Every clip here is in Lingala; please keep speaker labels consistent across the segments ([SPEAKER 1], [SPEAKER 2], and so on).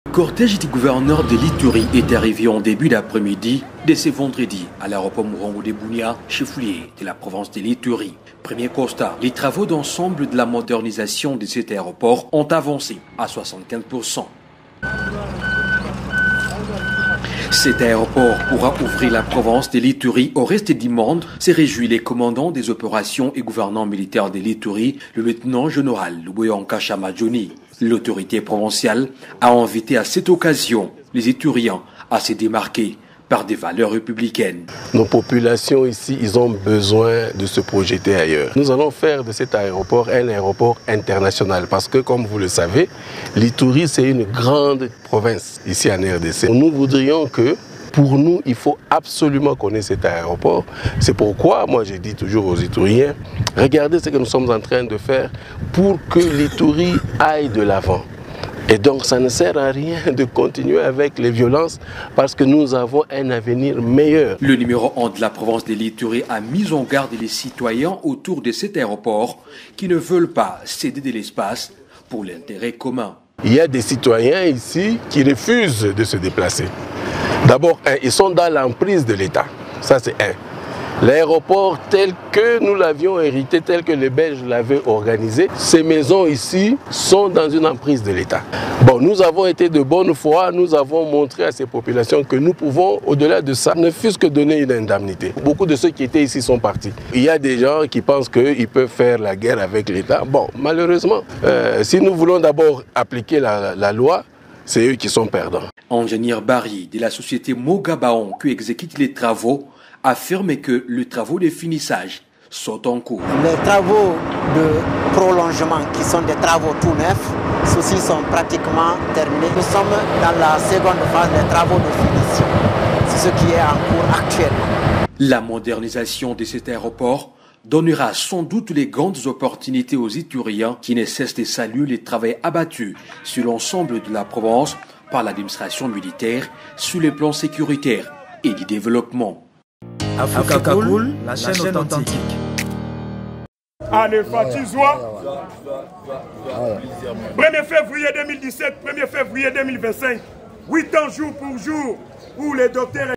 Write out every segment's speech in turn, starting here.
[SPEAKER 1] Le cortège du gouverneur de l'Ituri est arrivé en début d'après-midi de ce vendredi à l'aéroport Mourongo de Bunia, chef-lieu de la province de l'Ituri. Premier constat, les travaux d'ensemble de la modernisation de cet aéroport ont avancé à 75%. Cet aéroport pourra ouvrir la province de l'Ituri au reste du monde, se réjouit les commandants des opérations et gouvernants militaires de l'Ituri, le lieutenant général Luboyanka Chamadjoni. L'autorité provinciale a invité à cette occasion les Ituriens à se démarquer par des valeurs républicaines.
[SPEAKER 2] Nos populations ici, ils ont besoin de se projeter ailleurs. Nous allons faire de cet aéroport un aéroport international parce que, comme vous le savez, l'Ituri, c'est une grande province ici en RDC. Nous voudrions que, pour nous, il faut absolument connaître cet aéroport. C'est pourquoi, moi, je dis toujours aux Ituriens, regardez ce que nous sommes en train de faire pour que l'Ituri aille de l'avant. Et donc, ça ne sert à rien de continuer avec les violences parce que nous avons un avenir meilleur.
[SPEAKER 1] Le numéro 1 de la province de l'Ituri a mis en garde les citoyens autour de cet aéroport qui ne veulent pas céder de l'espace pour l'intérêt commun.
[SPEAKER 2] Il y a des citoyens ici qui refusent de se déplacer. D'abord, ils sont dans l'emprise de l'État. Ça, c'est un. L'aéroport tel que nous l'avions hérité, tel que les Belges l'avaient organisé, ces maisons ici sont dans une emprise de l'État. Bon, nous avons été de bonne foi, nous avons montré à ces populations que nous pouvons, au-delà de ça, ne fût-ce que donner une indemnité. Beaucoup de ceux qui étaient ici sont partis. Il y a des gens qui pensent qu'ils peuvent faire la guerre avec l'État. Bon, malheureusement, si nous voulons d'abord appliquer la loi, c'est eux qui sont perdants.
[SPEAKER 1] Ingénieur Barry de la société Mogabaon qui exécute les travaux affirme que les travaux de finissage sont en cours.
[SPEAKER 3] Les travaux de prolongement qui sont des travaux tout neufs, ceux-ci sont pratiquement terminés. Nous sommes dans la seconde phase des travaux de finition. C'est ce qui est en cours actuellement.
[SPEAKER 1] La modernisation de cet aéroport donnera sans doute les grandes opportunités aux Ituriens qui ne cessent de saluer les travaux abattus sur l'ensemble de la province par l'administration militaire sur les plans sécuritaires et du développement.
[SPEAKER 4] Africa Cool, la chaîne authentique.
[SPEAKER 5] Allez, Fatizoua. 1er février 2017, 1er février 2025, 8 ans jour pour jour, où les docteurs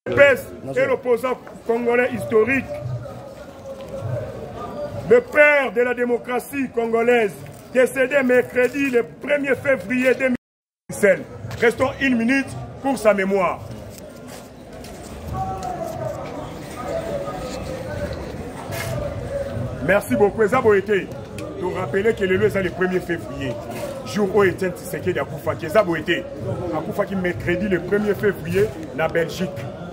[SPEAKER 5] et l'opposant congolais historique, le père de la démocratie congolaise, décédé mercredi le 1er février 2017. Restons une minute pour sa mémoire. Merci beaucoup. Ezabo été. Nous rappeler que le 1er février, jour où était Tshisekedi Akoufa, qui Ezabo été. Akoufa qui mercredi le 1er février na Belgique.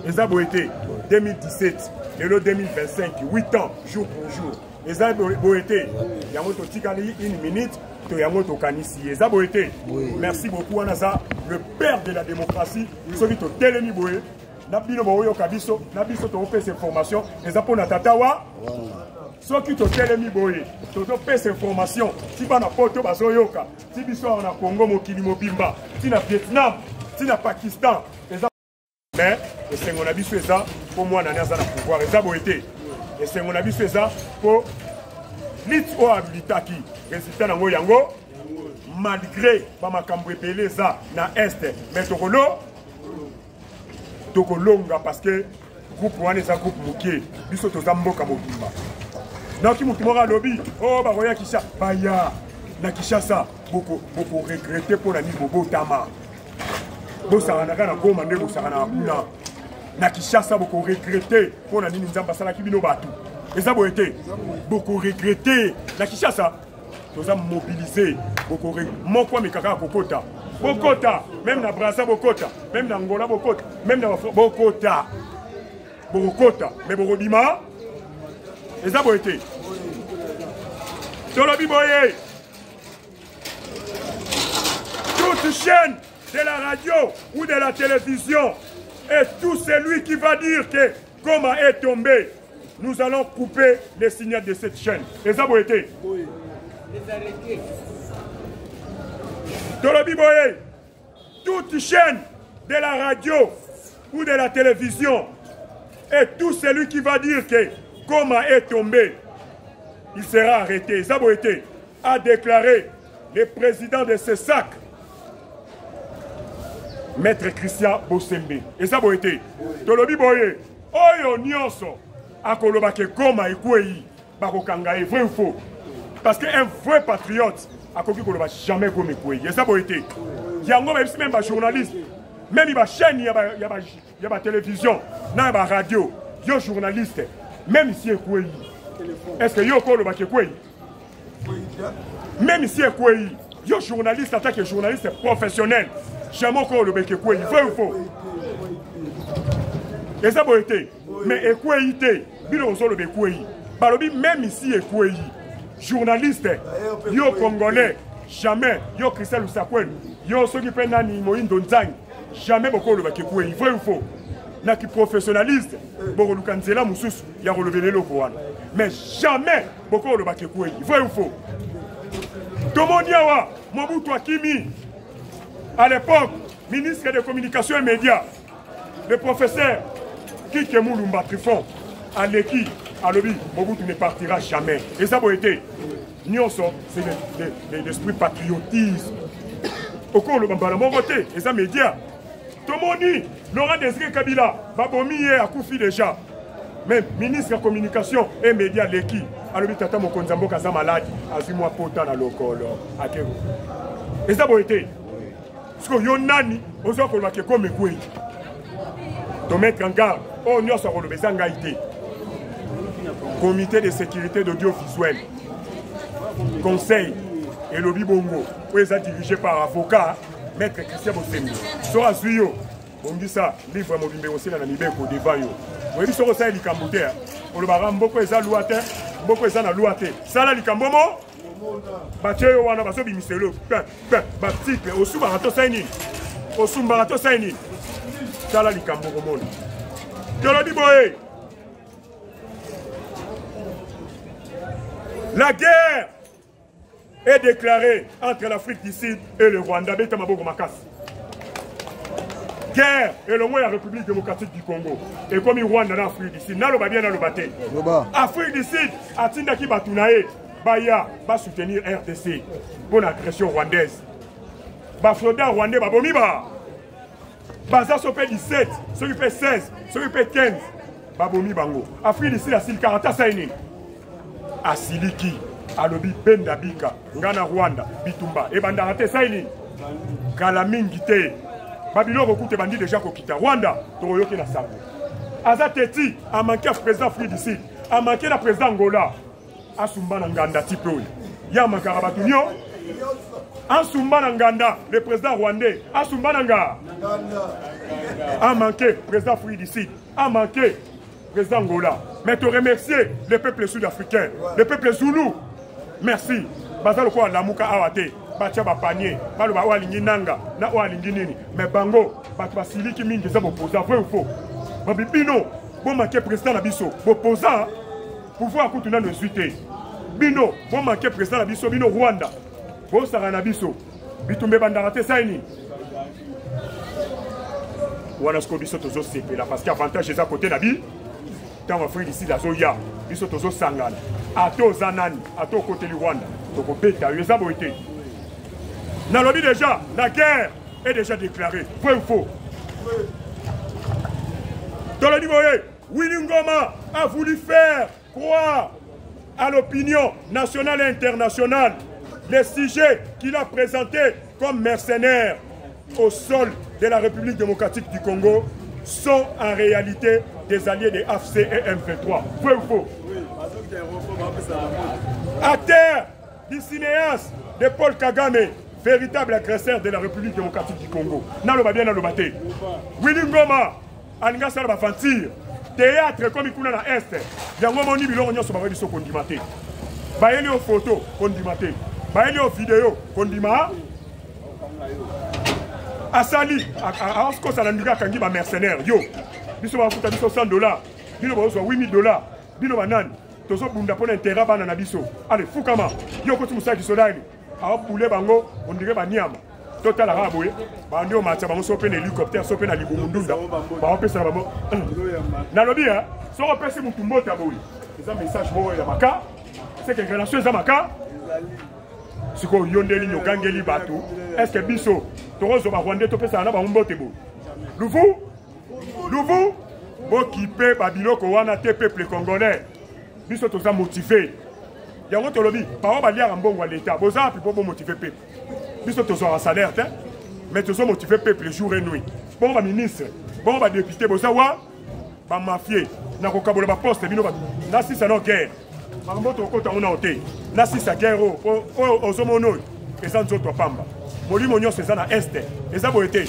[SPEAKER 5] Ezabo été 2017, le 2025, 8 ans, jour pour jour. Ezabo été. Yamoto Tikali, une minute. Yamoto Kanisi. Ezabo été. Merci beaucoup, Anaza, le père de la démocratie. Celui qui est Telemi Boé. Nabino Boyo Kabiso, Nabiso to fait ces formations. Ezapo Natatawa. Ceux qui ont télémi boye, qui ont fait ces informations, si on a porté Bazoyoka, si on a Congo, Mokili, Mobimba, si on a Vietnam, si on a Pakistan, mais c'est mon avis sur ça pour moi, on a le pouvoir, et ça a été. Et c'est mon avis sur ça pour l'ITO habilitaki, résultat dans Yango, malgré ma camboué ça dans l'Est, mais Tokolonga parce que groupe Wane est un groupe Mouké, biso Tozamboka Mobimba. Donc, il y a lobby. Oh, bah, voyez Kisha. Baya. Na Kishasa. Beaucoup regretté pour la niveau Botama. Bosaranaga na Komande, Bosarana Abuna. Na Kishasa, beaucoup regretté pour la niveau Nzambasala Kibino Batu. Et ça, beaucoup regretté. Na Kishasa, nous avons mobilisé. Beaucoup regretté. Mon quoi, mais Kaka Bokota. Bokota. Même na Brasa Bokota. Même na Angola Bokota. Même na Bokota. Bokota. Mais Borodima. Et ça a été. Tolobi Boye. Toute chaîne de la radio ou de la télévision et tout celui qui va dire que Goma est tombé, nous allons couper les signaux de cette chaîne. Et ça a été. Tolobi Boye. Toute chaîne de la radio ou de la télévision et tout celui qui va dire que Goma est tombé, il sera arrêté. Zaboété a déclaré le président de CESAC Maître Christian Bosembe. Et ça a été. Tolobi boye. Oyo nyonso. Akoloba ke goma ekwei. Bako kanga vrai ou faux. Parce qu'un vrai patriote. Akoki koloba jamais goma ekwei. Et ça a été. Yango même si même ba journaliste. Même il y a chaîne, il y a télévision, il y a radio, il y a journaliste. Même ici ekwei. Est-ce que yo koloba ke ekwei? Même ici ekwei. Yo journaliste en tant que journaliste professionnel. Jamais encore le bec ekwei. Vrai ou faux? Et ça a été. Mais ekwei te. Bilo ozo le bec ekwei. Balobi même ici ekwei. Journaliste. Yo congolais. Jamais. Yo Christelle Oussakwel. Yo ceux qui prennent Nani Moïndo Nzang. Jamais beaucoup le bec ekwei. Vrai ou faux? Na qui professionnaliste. Boko lukanzela mususu. Ya relevé le loco. Mais jamais beaucoup le bec ekwei. Vrai ou faux? Tomoniawa, Mobutu Akimi, à l'époque, ministre des Communications et Médias, le professeur Kike Moulumba Trifon, à l'équipe, à l'objet, Mobutu ne partira jamais. Et ça a été, c'est l'esprit patriotisme. Au cours de l'Ambalamogoté, et ça média. Tomoni, Laurent Désiré Kabila, Babomi a Koufi déjà. Même ministre de la Communication et Médias, l'équipe. Alors, tata mokonzambo kaza malade, azimwa pota na lokolo. Akero. Et ça a été. Parce que yonani, ozo kolwa ke comme ekwei. To mettre en garde, on y a sur le bezanga été. Comité de sécurité d'audiovisuel. Conseil et lobby bongo. Où est dirigé par avocat, maître Christian Bosembe. So azuyo, on dit ça, livre mobimbe aussi na mibeko devant yo. Vous voyez, sur ça, il y a un on le barre beaucoup de louate, beaucoup de louate. Ça là, il y a un moment. Batio wana baso bimiselo. Baptique, au sous barato saini. Au sous barato saini. Ça là, il y a un moment. Tolobi boye. La guerre est déclarée entre l'Afrique du Sud et le Rwanda. Betamabo Makas. Guerre et le moins la République démocratique du Congo. Et comme il Rwanda dans l'Afrique du Sud, nalo bien dans le bâté. Afrique du Sud, Atinda qui Batunae, Baya, va soutenir RDC pour l'agression rwandaise. Bafloda rwandais, Babomiba. Baza sopé 17, ceux qui fait 16, ceux qui fait 15. Babomi Bango. Afrique du Sud, la Sil Karata Saini. Asiliki, Alobi Bendabika, Ngana Rwanda, Bitumba, et Bandarate Saini. Kalamingite. Babylone recoute bandit déjà Kokita. Rwanda, Toroyoki na Sango. Azateti a manqué le président Afrique du Sud, a manqué le président Angola. Asumba Nganda Tipoi. Yama Karabatunyo. Asumba Nganda, le président rwandais. Asumba Nga. A manqué le président Afrique du Sud, a manqué le président Angola. Mais te remercier le peuple sud-africain, le peuple Zoulou. Merci. Bazalo kwa Lamuka Awate. Batia ba panier, baloba wa lingi nanga, na wa lingi nini. Mais bango, bat basiliki mingi za bopoza, vrai ou faux. Babibino, bon manqué président na biso, bopoza, pouvoir kutuna no suite. Bino, bon manqué président na biso, bino Rwanda. Bon sara na biso. Bitumbe bandarate saini. Wana sko biso tozo sepe la parce qu'avantage est à côté na bi. Tant Afrique ici la zoya, biso tozo sangana. Ato zanani, ato côté du Rwanda. Toko beta, yezabo été. Nalobi déjà, la guerre est déjà déclarée. Vrai ou faux? Dans le niveau, Willy Ngoma a voulu faire croire à l'opinion nationale et internationale les sujets qu'il a présentés comme mercenaires au sol de la République démocratique du Congo sont en réalité des alliés des AFC et M23. Vrai ou faux? À terre du cinéaste de Paul Kagame, véritable agresseur de la République démocratique du Congo. Nalo ba bien nalo baté. Willy Ngoma, alinga sala ba fantir. Théâtre comme ikuna na est. Yango moni bilongo nyoso ba biso kondimate. Ba yeli o photo kondimate. Ba yeli o vidéo kondima. Asali asko sala ndika kangi ba mercenaire yo. Biso ba futa biso $100. Bino ba so $8,000. Bino banani. Tozo bunda pona intérêt bana na biso. Allez fukama. Yo ko tumusa kisodali. A poulet bango, on dirait banyama. Total arabe, bandi o matcha bango sope na hélicoptère, sope na libumundunda. Ba on peut ça bango. Nalobi hein, so on peut se mutumbo taboui. C'est un message mo ya maka. C'est que relation za maka. Siko yondeli nyo gangeli batu. est-ce que biso torozo ba rwandais to pesa na ba mbote bo Luvu bo kipe ba biloko wana te peuple congolais biso toza motivé yango tolobi pa ba liara mbongo à l'état boza pi bo motiver peuple biso tozo un salaire te mais tozo motiver peuple jour et nuit bon ba ministre bon ba député boza wa ba mafié na ko kabola ba poste bino ba na sisa no guerre ba mboto ko ta ona ote na sisa guerre o ozomono eza nzoto pamba molimo nyonso eza na este eza boyete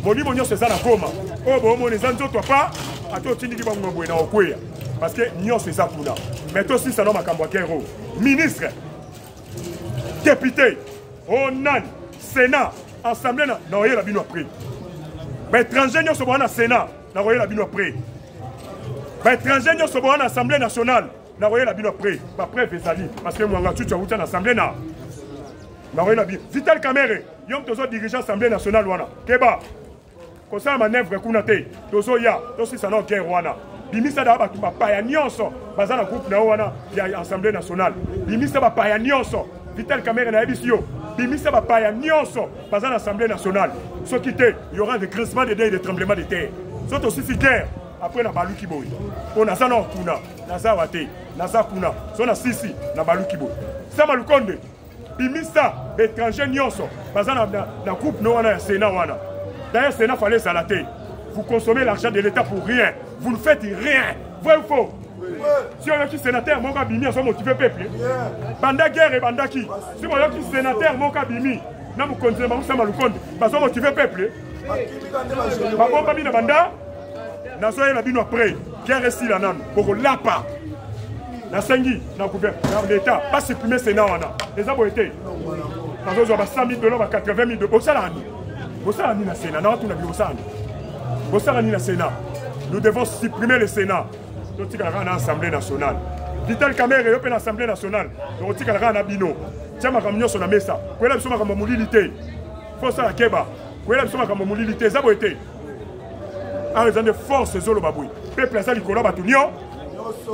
[SPEAKER 5] molimo nyonso eza na Goma o bomona eza nzoto pa ato tindiki ba ngombo na okweya parce que nyonso eza kuna mais to sisa no makambo guerre ministre député onan sénat assemblée na oyela bino après ba étranger nyonso bona sénat na oyela bino après ba étranger nyonso bona assemblée nationale na oyela bino après ba preuve ezali parce que mwanga tutu awuta na assemblée na oyela bino Vital Kamerhe yom tozo dirigeant assemblée nationale wana keba kosala manœuvre kuna te tozo ya tosisa na guerre wana bimisa da batu bapaya nyonso baza na groupe na wana ya assemblée nationale bimisa bapaya nyonso Vital Kamerhe na yebisi yo bimisa bapaya nyonso baza na assemblée nationale soki te il y aura des grincements de dents et des tremblements de terre soto osisi guerre après na baluki boy on a ça na kuna naza wate naza kuna so na sisi na baluki boy sama lukonde bimisa étranger nyonso baza na groupe no wana ya Sénat wana d'ailleurs Sénat fallait salater vous consommez l'argent de l'État pour rien vous ne faites rien vrai ou faux si on a qui sénateur mon kabimi a motivé peuple banda guerre et banda qui si on a qui sénateur mon kabimi na mu continuer ma sama lukonde bazo motiver peuple ba bon kabimi na banda na soye na bino après guerre ici la nan pour lapa na sengi na gouvernement l'État pas supprimer Sénat wana les aboyete bazo zo ba 100 000 $, ba 80 000 $. Bosala ni na Sénat na tuna bosala ni na Sénat nous devons supprimer le Sénat totikala na Assemblée nationale Vital Kamerhe yope na Assemblée nationale totikala na bino tia makambo nyonso na mesa kwela biso makambo molilité fosa la keba kwela biso makambo molilité zaboyete a raison de force zolo baboui peuple a likolo batu nyo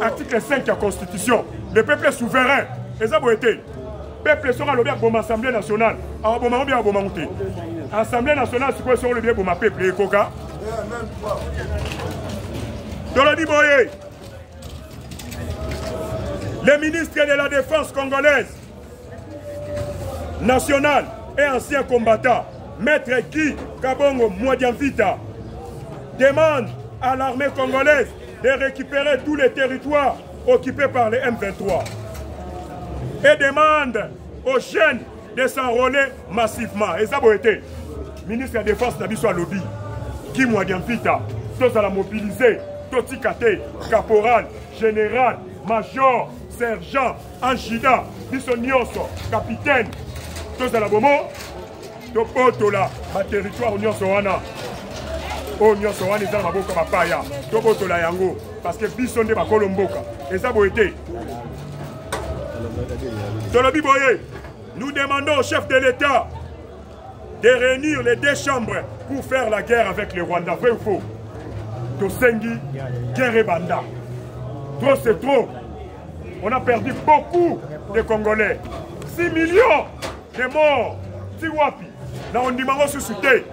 [SPEAKER 5] article 5 de la constitution le peuple est souverain ezaboyete peuple sera le bien pour l'Assemblée nationale a bon bien bon monter Assemblée nationale c'est quoi sur le bien pour ma peuple et coca Tolodi Boye le ministre de la Défense congolaise nationale et ancien combattant Maître Guy Kabongo Mwadiamvita demande à l'armée congolaise de récupérer tous les territoires occupés par les M23 et demande aux jeunes de s'enrôler massivement. Et ça a été ministre de la Défense Nabiso Lobby, qui m'a dit tous à la mobiliser, tous caporal, général, major, sergent, angida, biso nyonso, capitaine, tous à la bomo, tous là, ma territoire nyonso wana. Oh nyonso wana ezala maboko mapaya, tous la yango, parce que biso nde bakolo mboka. Et ça a été. Tolobi Boye, nous demandons au chef de l'État de réunir les deux chambres pour faire la guerre avec le Rwanda. Vrai ou faux? Tosengi, guerre et banda. Trop c'est trop. On a perdu beaucoup de Congolais. 6 millions de morts. Tiwapi. Na on dimango susute.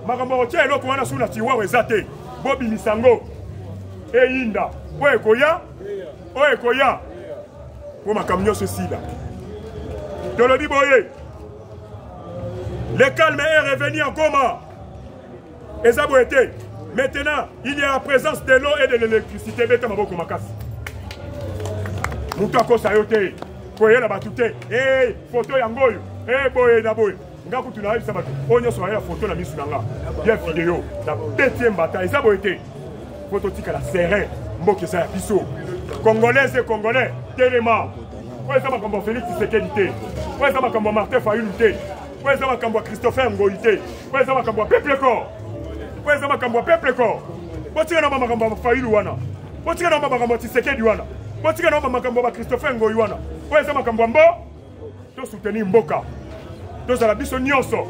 [SPEAKER 5] Makamorotia eloko wana suna tiwa ezate. Bobi Misango. Eyinda. Oye koya. Oye koya. Pour ma camion ceci là. Tolobi Boye. Le calme est revenu en Goma. Et ça a été. Maintenant, il y a la présence de l'eau et de l'électricité. Moutako Sayote. Koye la batute. Eh, photo yangoyo. Eh, boye na boye. Ngaku tu n'arrives pas. On y a la photo na misunanga. Bien vidéo. La 7e bataille. Ça a été. Photo tika la serré. Mboke sa piso. Congolais et Congolais. Téléma. Ouais, ça m'a comme Félix Tshisekedi. Ouais, ça m'a comme Martin Fayulu. Ouais, ça m'a comme Christopher Ngoïté. Ouais, ça m'a comme Peuple Corps. Ouais, ça m'a comme Peuple Corps. Ouais, ça m'a comme Fayulu wana. Ouais, ça m'a comme Tshisekedi wana. Ouais, ça m'a comme Christopher Ngoï wana. Ouais, ça m'a comme Mbo. To soutenir Mboka. To za la biso nyonso.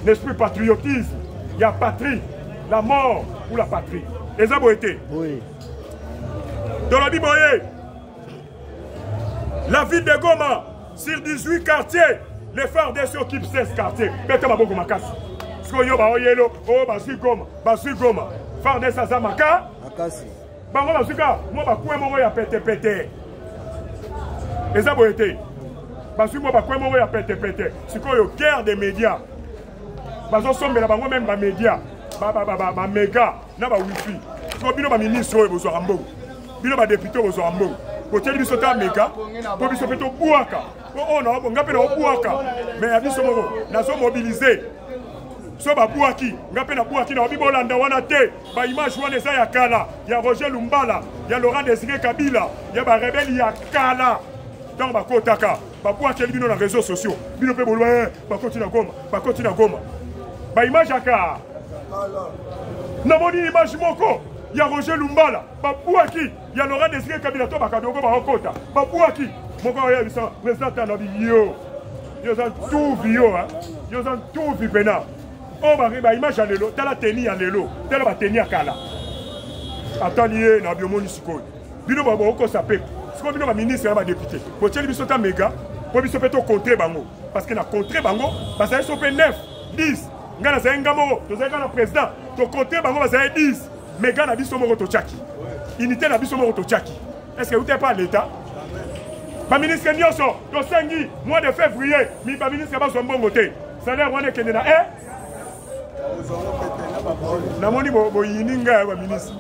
[SPEAKER 5] L'esprit patriotisme. Il y a patrie. La mort pour la patrie. Et ça a été. Oui. Dans la Biboye. La ville de Goma, sur 18 quartiers, les phares des occupent 16 quartiers. Pète ma beaucoup ma casse. Ce qu'on y a, bah, yellow, oh, bah, suis goma. Phare des Azamaka. Bah, moi, moi, bah, quoi, moi, pété. Et ça, été. Bah, suis moi, bah, quoi, moi, pété. Ce qu'on y a, guerre des médias. Bah, on somme, là, bah, moi, même, bah, médias. Bah, méga. N'a pas wifi. Ce qu'on y a, ministre, vous aurez un bon. Bino ba député aux Ambo. Pour telle biso ta méga, pour biso peto buaka. Oh non, on appelle au buaka. Mais à biso moro, na so mobiliser. So ba buaki, ngape na buaki na bibolanda wana te. Ba image wana eza ya kala, ya Roger Lumbala, ya Laurent Désiré Kabila, ya ba rebelle ya kala. Donc ba kotaka, ba buaki bino na réseaux sociaux. Bino pe bolwa, ba continue goma. Ba image ya ka. Na moni image moko. Il y a Roger Lumbala, Babouaki, il y a Laurent Désiré Kabila, Tobakadogo, Barakota, Babouaki, mon gars, il y a président Tanabio, il y a tout bio, il y a tout vipena. Oh, bah, image à l'élo, t'as la tenue à l'élo, t'as la tenue à Kala. Attendez, n'a bien mon ici. Bino Baboko s'appelle, ce qu'on a ministre et un député. Pour telle bisota méga, pour bisoper au contre Bango. Parce qu'il a contre Bango, parce qu'il a 9, 10. Ngana c'est un gamoro, tu sais, un président, tu contre Bango, c'est 10. Mais gars na biso moko to chaki. Unité na biso moko to chaki. Est-ce que vous n'êtes pas l'État? Ba ministre Nyoso, to sengi mois de février, mi ba ministre ba so mbongo te. Salaire wana kende na na moni bo yininga ba ministre.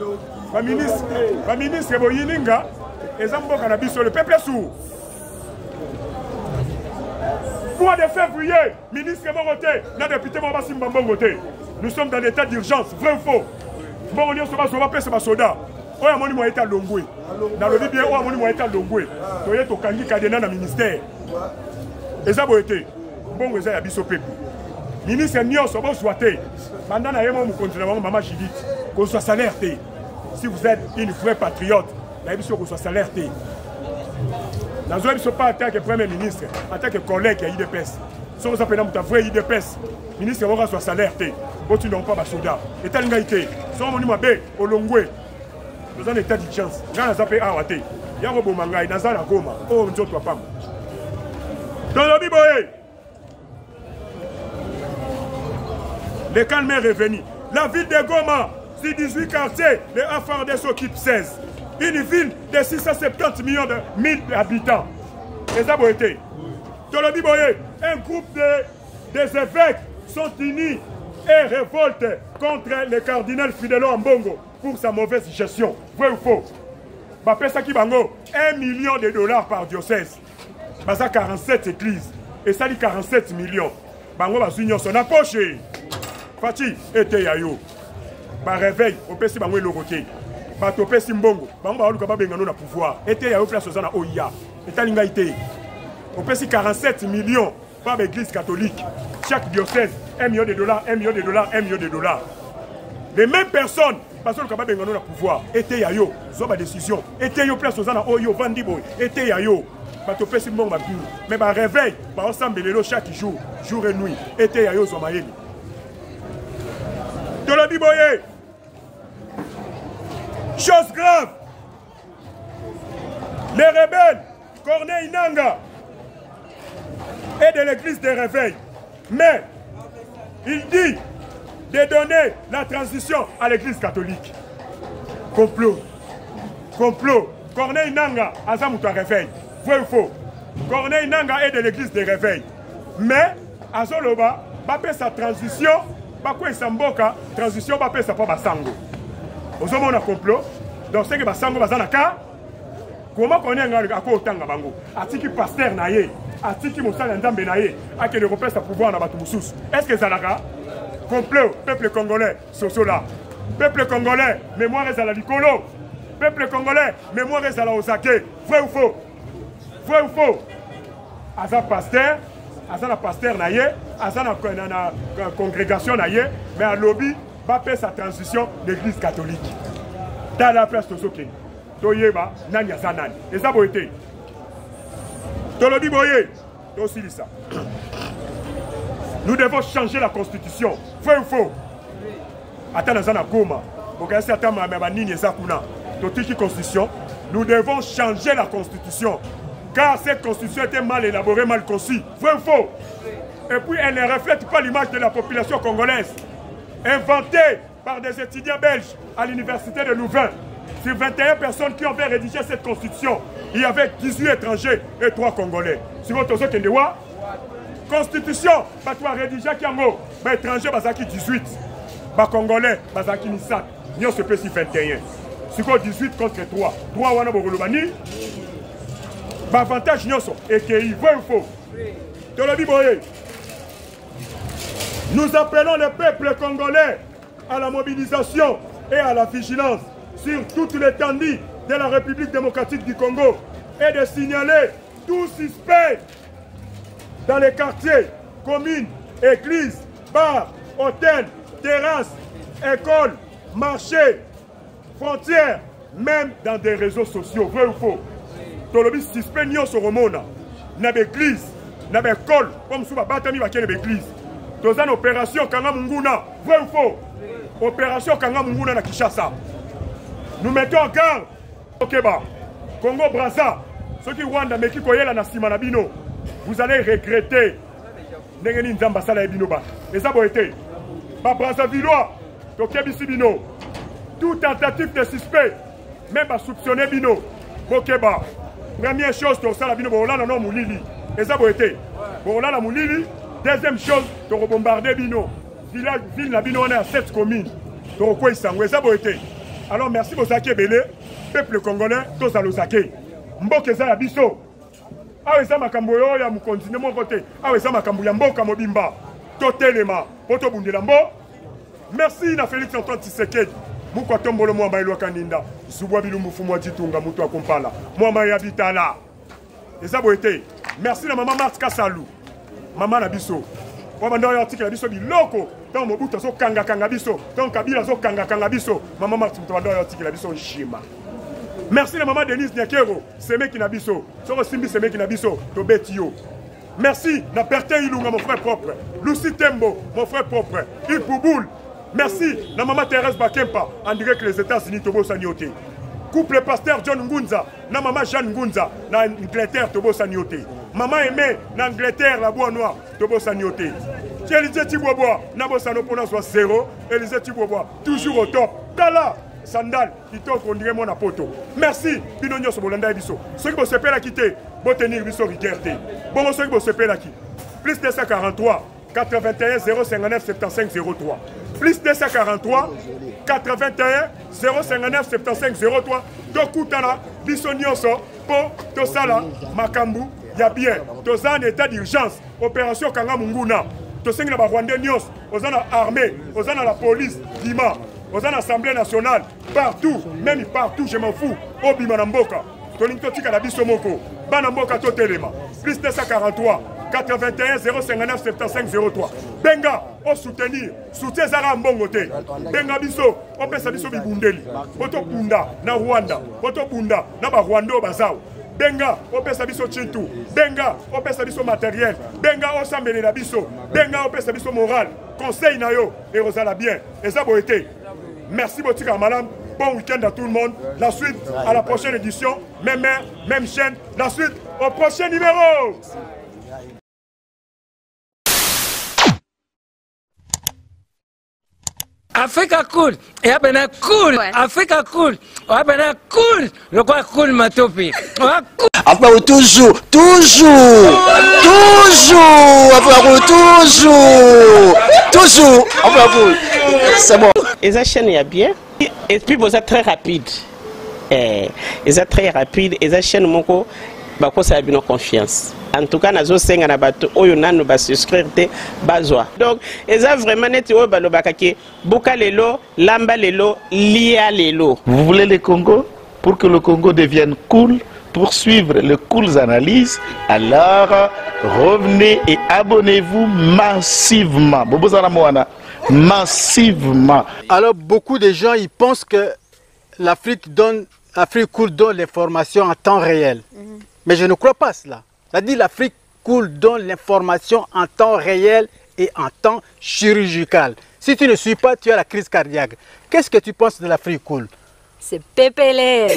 [SPEAKER 5] Ba ministre bo yininga ezamboka na biso le peuple sous. Mois de février, ministre Moroté, na député Mamba Simba mbongo te. Nous sommes dans l'état d'urgence, vrai ou faux? Bon, on se va passer ma soda. On a mon été à Longwe. Dans le Libye, on a mon été à Longwe. Tu es au Kangi Kadena dans le ministère. Et ça a été. Bon, vous avez abisso peuple. Ministre Nyon, ça va souhaiter. Pendant que vous continuez, maman Judith, qu'on soit alerté. Si vous êtes une vraie patriote, vous qu'on soit alerté. Dans ne sommes pas en tant que Premier ministre, en tant que collègue à IDPS. Si vous appelez un vrai IDPS, ministre va soit alerté. Tu n'as pas de soda. Et tel ngaïté, son monument B, au Longwe, nous avons un état de chance. Nous avons appelé à Wate. Il y a un bon manga, dans la Goma. Oh, nous ne pas. Dans le Biboé, le calme est revenu. La ville de Goma, c'est 18 quartiers, les affaires des s'occupent 16. Une ville de 670 millions d'habitants. Et ça a été. Dans le Biboé, un groupe des évêques sont unis et révolte contre le cardinal Fidelo Ambongo pour sa mauvaise gestion. Vrai ou faux? Bapesa Kibango, $1 million par diocèse. Basa 47 églises. Et ça dit 47 millions. Bango Bazunion son approché. Fati était yayo. Ba réveil, au Pessi Bango le roté. Ba topé Simbongo. Bango Ba Luka Bengano na pouvoir. Était yayo place aux ana Oya. Et Talinga été. Au Pessi 47 millions par l'église catholique. Chaque diocèse, $1 million, $1 million, $1 million. Les mêmes personnes, parce que le Kaba Bengano a pouvoir, était yayo, zoba décision, était yo place aux ana oyo, vandiboy, était yayo, bato pesi mbong ma pure. Mais ma réveil, ba ensemble chaque jour, jour et nuit, était yayo zoma yeli. De la biboye, chose grave, les rebelles, Corneille Nanga, et de l'église des réveils. Mais il dit de donner la transition à l'église catholique. Complot. Corneille Nanga, Azamuto réveil. Vrai ou faux? Corneille Nanga est de l'église des réveils. Mais, Azoloba, Bapé sa transition, Bakwe Samboka, transition, Bapé sa pas Basango. Vous avez un complot. Donc c'est que Basango Bazanaka. Comment Corneille Nanga a quoi autant de bango? Atiki pasteur naye. Atiki Moussala Ndambe naye. A que le repère sa pouvoir na Batumoussous. Est-ce que Zalaka? Complot, peuple congolais, Sosola. Peuple congolais, mémoire est à la Licolo. Peuple congolais, mémoire est à la Osake. Vrai ou faux? Vrai ou faux? Aza pasteur, Aza na pasteur naye, Aza na congrégation naye, mais à lobby, va faire sa transition d'église catholique. Dans la place Tosoke. Toyeba, Nanya Zanan. Et ça a été. Tolodi Boye, aussi ça. Nous devons changer la constitution. Vrai ou faux? Attends, Zana Goma. Nous devons changer la constitution. car cette constitution était mal élaborée, mal conçue. Vrai ou faux? Et puis elle ne reflète pas l'image de la population congolaise. Inventée par des étudiants belges à l'université de Louvain. Sur 21 personnes qui ont rédigé cette constitution, il y avait 18 étrangers et 3 Congolais. Si vous avez dit constitution, tu as rédigé qui est étranger, bazaki 18. Congolais, bazaki 17. Nous sommes 21. Si vous 18 contre 3. 3 wana bogolobani. Avantage nous sommes. Et qu'il vrai ou faux? Nous appelons le peuple congolais à la mobilisation et à la vigilance sur toute l'étendue de la République démocratique du Congo et de signaler tout suspect dans les quartiers, communes, églises, bars, hôtels, terrasses, écoles, marchés, frontières, même dans des réseaux sociaux. Vrai ou faux? Tolobi suspect nyo sur Romona. N'a l'église, n'a l'école, comme sous la bataille va qu'il y ait l'église. Dans une opération Kanga Munguna. Vrai ou faux? Opération Kanga Munguna na Kinshasa. Nous mettons en garde au Keba, Congo Brazza, ceux qui Rwanda mais qui koyela na sima na bino, vous allez regretter. Nengeni nzamba sala bino ba. Les aboité. Ba Brazzavillois, to kebisi bino. Tout tentative de suspect, même pas soupçonner bino. Bokeba. Première chose to sala bino bolana no mulili. Les aboité. Bolana mulili. Deuxième chose, to bombarder bino. Village ville na bino on est à 7 communes. To quoi sangwe les aboité. Alors merci pour ça qui est belé, peuple congolais, tous à l'osake. Mboke za ya biso. Awe za makambo yo ya mukondine mon côté. Awe za makambo ya mboka mobimba. Totelema, poto bundela mbo. Merci na Félix Antoine Tshisekedi. Mukwa tombolo mwamba ilwa kaninda. Subwa bilumbu fumwa jitunga mutu akompala. Mwamba ya bitala. Eza boete. Merci na maman Marthe Kassalu. Maman na biso. Wabanda yo article na biso biloko. Tant Mobutu zo kanga kanga biso, tant Kabila zo kanga kanga biso, maman Marthe Mutwanda yo tiki la biso shima. Merci la maman Denise Nyakero, seme ki na biso, soko simbi seme ki na biso, to betio. Merci na Bertin Ilunga mon frère propre, Lucie Tembo mon frère propre, Ipouboul. Merci na maman Thérèse Bakempa, en direct que les États-Unis tobo sanioté. Couple pasteur John Ngunza, na maman Jeanne Ngunza, na Angleterre tobo sanioté. Maman Aimé, na Angleterre la bois noir, tobo sanioté. Élisée Tibobois, Nabosano pour soit 0, Élisée Tibobois, toujours au top. Kala, Sandal, qui t'offre, on dirait mon apoto. Merci, Pinonio Sobolanda et Bisso. Ceux qui vont se faire la quitter, vont tenir Bisso Riguerté. Bon, ceux qui vont se faire la quitter. Plus 243, 81 059 75 03. Plus 243, 81 059 75 03. Dokutana, Bisso Nyoso, Po, Tosala, Makambu, y'a bien. Tosa en état d'urgence. Opération Kanga Munguna. Tous les Rwandais, aux armée, aux la police, Dima, aux l'Assemblée nationale, partout, même partout, je m'en fous. Au Bimanamboka, Tolintotika la Bisomoko, Banamboka Totelema, plus 243, 81 059 75 03. Benga, au soutenir, soutien Zara Mbongote, Benga Biso, au Pesa Biso Bibundeli, Oto Bunda, na Rwanda, Oto Bunda, na Rwanda Bazao. Benga, au pesa biso chintu. Benga, au pesa biso matériel. Benga, au sambele la biso. Benga, au pesa biso moral. Conseil na yo, et rosala bien. Et ça, bon été. Merci, Botika Malam. Bon week-end à tout le monde. La suite, à la prochaine édition. Même heure, même chaîne. La suite, au prochain numéro.
[SPEAKER 6] Africa cool, et abena cool, Africa cool, abena cool, le quoi cool matopi.
[SPEAKER 7] Après toujours, après c'est bon.
[SPEAKER 8] Et ça chaîne est bien, et puis vous êtes très rapide. Et ça très rapide, et ça chaîne moko, bako ça a bien confiance. En tout cas, nazo senga na bato oyo nanu ba souscrire te bazwa. Donc, eza vraiment neti oyo balobaka ke buka lelo, lamba lelo, lia lelo.
[SPEAKER 9] Vous voulez le Congo? Pour que le Congo devienne cool, pour suivre les cool analyses, alors revenez et abonnez-vous massivement. Massivement.
[SPEAKER 10] Alors, beaucoup de gens ils pensent que l'Afrique cool donne l'information en temps réel. Mais je ne crois pas cela. C'est-à-dire l'Afrique cool donne l'information en temps réel et en temps chirurgical. Si tu ne suis pas, tu as la crise cardiaque. Qu'est-ce que tu penses de l'Afrique cool?
[SPEAKER 11] C'est PPL.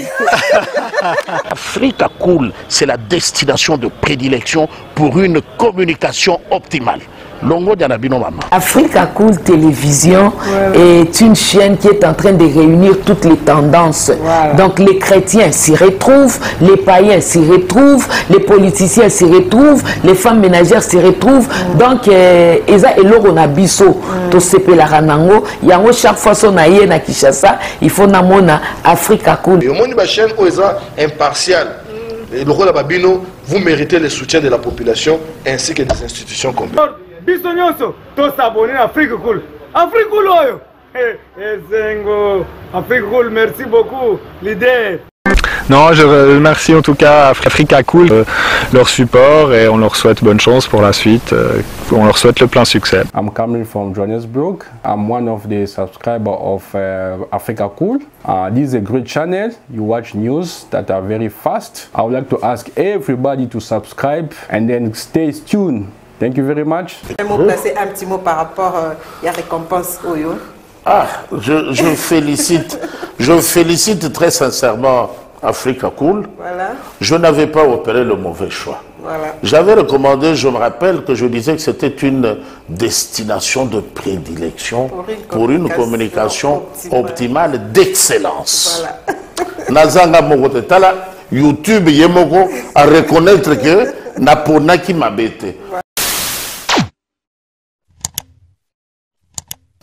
[SPEAKER 9] Africa Cool, c'est la destination de prédilection pour une communication optimale. Longo Dianabino Mama.
[SPEAKER 12] Africa Cool Télévision est une chaîne qui est en train de réunir toutes les tendances. Donc les chrétiens s'y retrouvent, les païens s'y retrouvent, les politiciens s'y retrouvent, les femmes ménagères s'y retrouvent. Donc Eza Eloro Nabiso, to sepe la ranango, yango chaque fois son aïe na Kinshasa, il faut namona Africa Cool.
[SPEAKER 2] Et au monde de la chaîne Oeza impartial. Et le rôle de Babino, vous méritez le soutien de la population ainsi que des institutions complètes.
[SPEAKER 5] Biso nyonso to s'abonner à Africa Cool. Africa Cool oyo. Zengo. Africa Cool, merci beaucoup leader.
[SPEAKER 13] Non, je remercie en tout cas Africa Cool, leur support, et on leur souhaite bonne chance pour la suite. On leur souhaite le plein succès.
[SPEAKER 14] I'm coming from Johannesburg. I'm one of the subscribers of Africa Cool. This is a great channel. You watch news that are very fast. I would like to ask everybody to subscribe and then stay tuned. Thank you very much.
[SPEAKER 15] Je vais placer un petit mot par rapport à la récompense Oyo.
[SPEAKER 9] Ah, je félicite très sincèrement Africa Cool.
[SPEAKER 15] Voilà.
[SPEAKER 9] Je n'avais pas opéré le mauvais choix.
[SPEAKER 15] Voilà.
[SPEAKER 9] J'avais recommandé, je me rappelle que je disais que c'était une destination de prédilection pour une communication optimale d'excellence.
[SPEAKER 15] Voilà.
[SPEAKER 9] Nazanga Mogotala, YouTube Yemoko à reconnaître que Napona qui m'a bêté.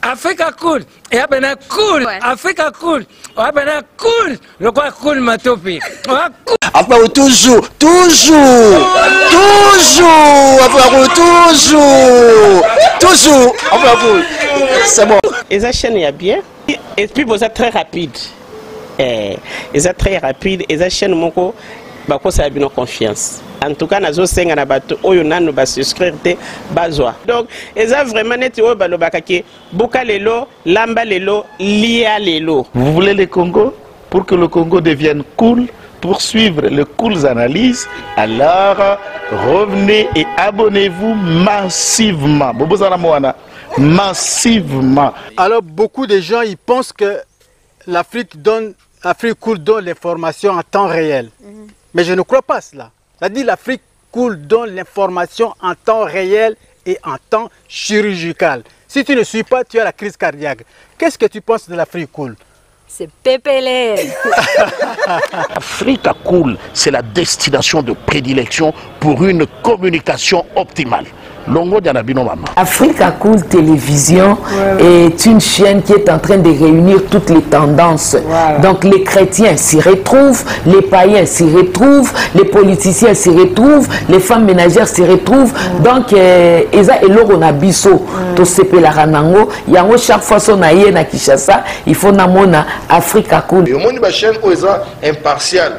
[SPEAKER 6] Africa Cool, et abena cool, Africa Cool, abena cool, le quoi cool matopi.
[SPEAKER 7] Enfin, toujours, enfin, c'est bon.
[SPEAKER 8] Et ça chaîne est bien, et puis vous êtes très rapide. Et ça très rapide, et ça chaîne moko, bah quoi ça a bien confiance. En tout cas, nazo senga na bato oyo nanu ba souscrire te bazwa. Donc, eza vraiment neti oyo balobaka ke boka lelo, lamba lelo, lia lelo.
[SPEAKER 9] Vous voulez le Congo? Pour que le Congo devienne cool, pour suivre les cool analyses, alors revenez et abonnez-vous massivement. Bobozana Moana, massivement.
[SPEAKER 10] Alors, beaucoup de gens ils pensent que l'Afrique Cool donne l'information en temps réel. Mais je ne crois pas cela. C'est-à-dire l'Afrique Cool donne l'information en temps réel et en temps chirurgical. Si tu ne suis pas, tu as la crise cardiaque. Qu'est-ce que tu penses de l'Afrique Cool?
[SPEAKER 11] C'est PPL.
[SPEAKER 9] Africa Cool, c'est la destination de prédilection pour une communication optimale. Longo Dianabino Mama.
[SPEAKER 12] Africa Cool Télévision est une chaîne qui est en train de réunir toutes les tendances. Donc les chrétiens s'y retrouvent, les païens s'y retrouvent, les politiciens s'y retrouvent, les femmes ménagères s'y retrouvent. Donc Eza Eloro Nabiso, to sepe la ranango, yango chaque fois son aïe na Kinshasa, il faut namona Africa Cool.
[SPEAKER 2] Et au monde de la chaîne Oeza impartial.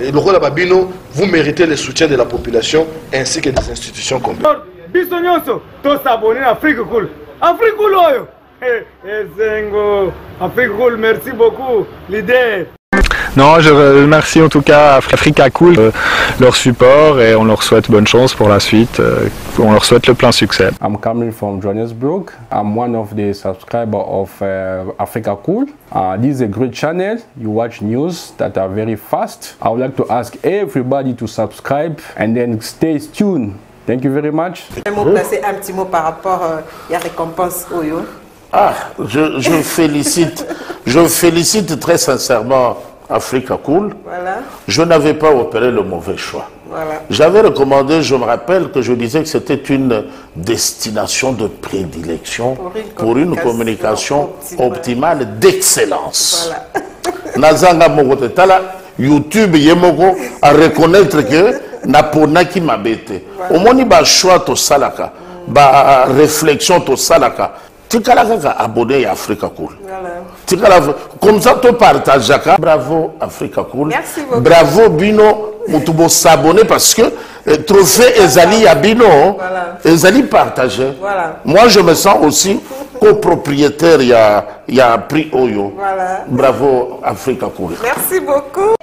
[SPEAKER 2] Et le rôle de Babino, vous méritez le soutien de la population ainsi que des institutions complètes.
[SPEAKER 5] Biso nyonso to s'abonner à Africa Cool. Africa Cool oyo. Zengo. Africa Cool, merci beaucoup leader.
[SPEAKER 13] Non, je remercie en tout cas Africa Cool, leur support, et on leur souhaite bonne chance pour la suite. On leur souhaite le plein succès.
[SPEAKER 14] I'm coming from Johannesburg. I'm one of the subscribers of Africa Cool. This is a great channel. You watch news that are very fast. I would like to ask everybody to subscribe and then stay tuned. Thank you very much.
[SPEAKER 15] Je vais placer un petit mot par rapport à la récompense Oyo.
[SPEAKER 9] Ah, je félicite très sincèrement Africa Cool.
[SPEAKER 15] Voilà.
[SPEAKER 9] Je n'avais pas opéré le mauvais choix.
[SPEAKER 15] Voilà.
[SPEAKER 9] J'avais recommandé, je me rappelle que je disais que c'était une destination de prédilection pour une communication optimale d'excellence.
[SPEAKER 15] Voilà.
[SPEAKER 9] Nazanga Mogotala, YouTube Yemoko à reconnaître que Napona qui m'a bêté. Au moins, il y a un choix to salaka, ba réflexion to salaka. Tu as abonné à Africa Cool. Comme ça, tu partages. Bravo Africa Cool.
[SPEAKER 15] Merci beaucoup.
[SPEAKER 9] Bravo Bino. Tu peux s'abonner parce que trophée Ezali à Bino. Ezali partagé.
[SPEAKER 15] Voilà.
[SPEAKER 9] Moi, je me sens aussi copropriétaire. Il y a un prix Oyo.
[SPEAKER 15] Voilà.
[SPEAKER 9] Bravo Africa Cool.
[SPEAKER 15] Merci beaucoup.